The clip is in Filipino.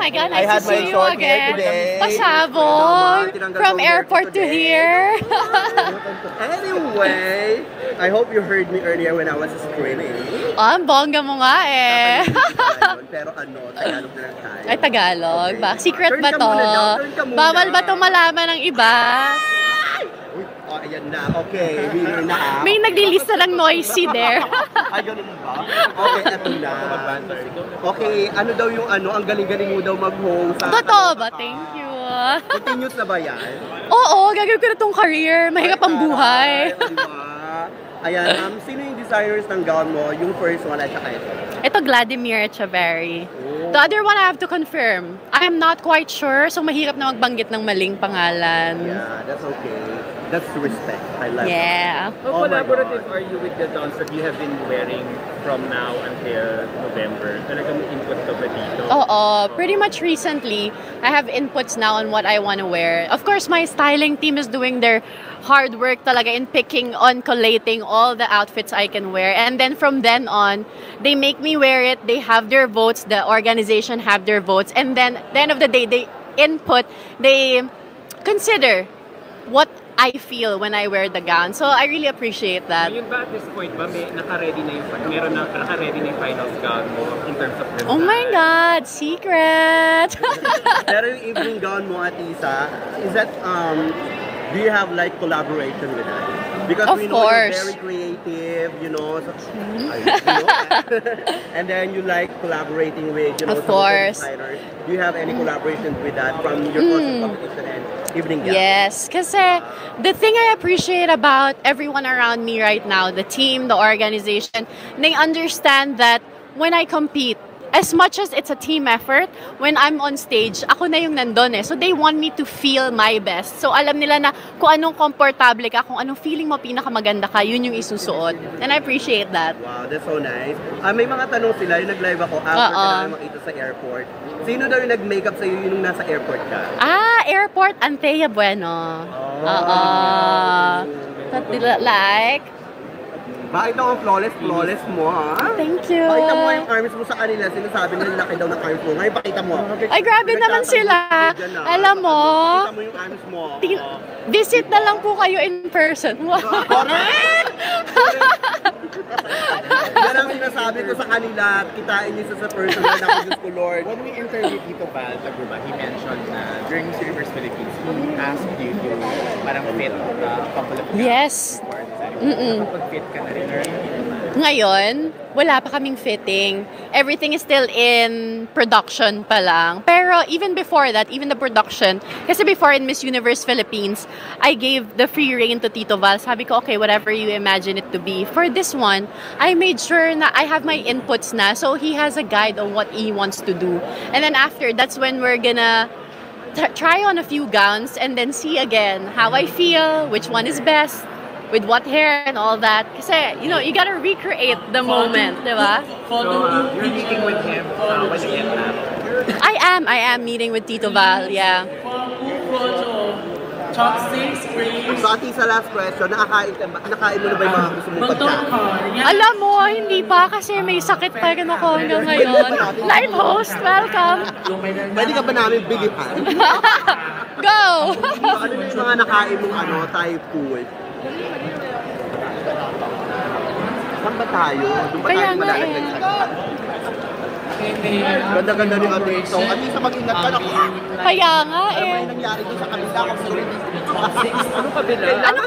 my God, I nice had to my see you short hair again. today. Pasabog. From airport to here. Anyway, I hope you heard me earlier when I was screaming. Ang bongga mo nga eh. Pero ano, Tagalog na lang tayo. Ay, Tagalog. Okay. Ba? Secret Turn ba ka to? muna daw, turn ka muna. Bawal ba to malaman ng iba? Uy, oh, ayan na. Okay, winner na. May naglilista ng noisy there. Ay, ganun ba? Okay, eto na. Okay, ano daw yung ano, ang galing-galing mo daw mag-host. Totoo ba? Thank you. Continuous na ba yan? Oo, gagawin ko na tong career. Mahirap ang buhay. Ayan, sino yung designers ng gown mo? Yung first one at saka ito? Ito, Vladimir Echeverry. Oh. The other one I have to confirm. I am not quite sure, so mahirap na magbanggit ng maling pangalan. Yeah, that's okay. That's respect. I love it. Yeah. How collaborative are you with the gowns that you have been wearing from now until November? Talagang may input ka ba dito? Oo, pretty much recently, I have inputs now on what I want to wear. Of course, my styling team is doing their hard work talaga in picking on collating all the outfits I can wear. And then from then on, they make me wear it. They have their votes. The organization have their votes. And then at the end of the day, they input, they consider what I feel when I wear the gown. So I really appreciate that. Ngayon ba at this point ba may naka-ready na yung finals gown mo in terms of design? Oh my God, secret! Pero yung evening gown mo, Atisa, is that, do you have like collaboration with that? Because Of we know course. you're very creative, you know, so, and then you like collaborating with, you know, Of some of the course. designers. Do you have any collaborations with that from your costume competition and evening gown? Yes, kasi the thing I appreciate about everyone around me right now, the team, the organization, they understand that when I compete, as much as it's a team effort, when I'm on stage, ako na yung nandun eh. So they want me to feel my best. So alam nila na kung anong komportable ka, kung anong feeling mo pinakamaganda ka, yun yung isusuot. And I appreciate that. Wow, that's so nice. May mga tanong sila, yung nag-live ako after ka na makita sa airport. Sino daw yung nag-makeup sa'yo yung nasa airport ka? Airport, Antea Bueno. Like, Bakit daw ang flawless mo, ha? thank you. Pakita mo yung arms mo sa kanila. Sinasabi nila laki daw ng arms mo. Ngayon, pakita mo. Ay, grabe naman sila. Alam mo, Pakita mo yung arms mo. visit na lang po kayo in person. Wow. Correct! Yan ang sinasabi ko sa kanila. Kitain niyo sa personal na ako, Diyos ko, Lord. When we interviewed Tito Val Taguba, he mentioned na during Miss Universe Philippines, he asked you to parang fit a couple of Yes. Kapag-fit ka na rin. Ngayon, wala pa kaming fitting. Everything is still in production pa lang. Pero even before that, even the production, kasi before in Miss Universe Philippines, I gave the free rein to Tito Val. Sabi ko, okay, whatever you imagine it to be. For this one, I made sure na I have my inputs na. So he has a guide on what he wants to do. And then after, that's when we're gonna try on a few gowns and then see again how I feel, which one is best, with what hair and all that. Kasi, you know, you gotta recreate the moment, di ba? So, you're meeting with him when you get that? I am meeting with Tito Val, yeah. So, Ati, sa last question, nakain mo na ba yung mga gusto mong pagkain? Alam mo, hindi pa kasi may sakit pa rin ako hanggang ngayon. Live host, welcome! Pwede ka ba namin bilihan? Go! Ano yung mga nakain mong Thai food? Saan ba tayo? Doon ba Kaya tayo nga malalagay sa ganda-ganda ni Ate Ito. At least sa mag-ingat ka na Kaya nga Ano eh. may nangyari doon sa kabila? Ano pa bila? Ano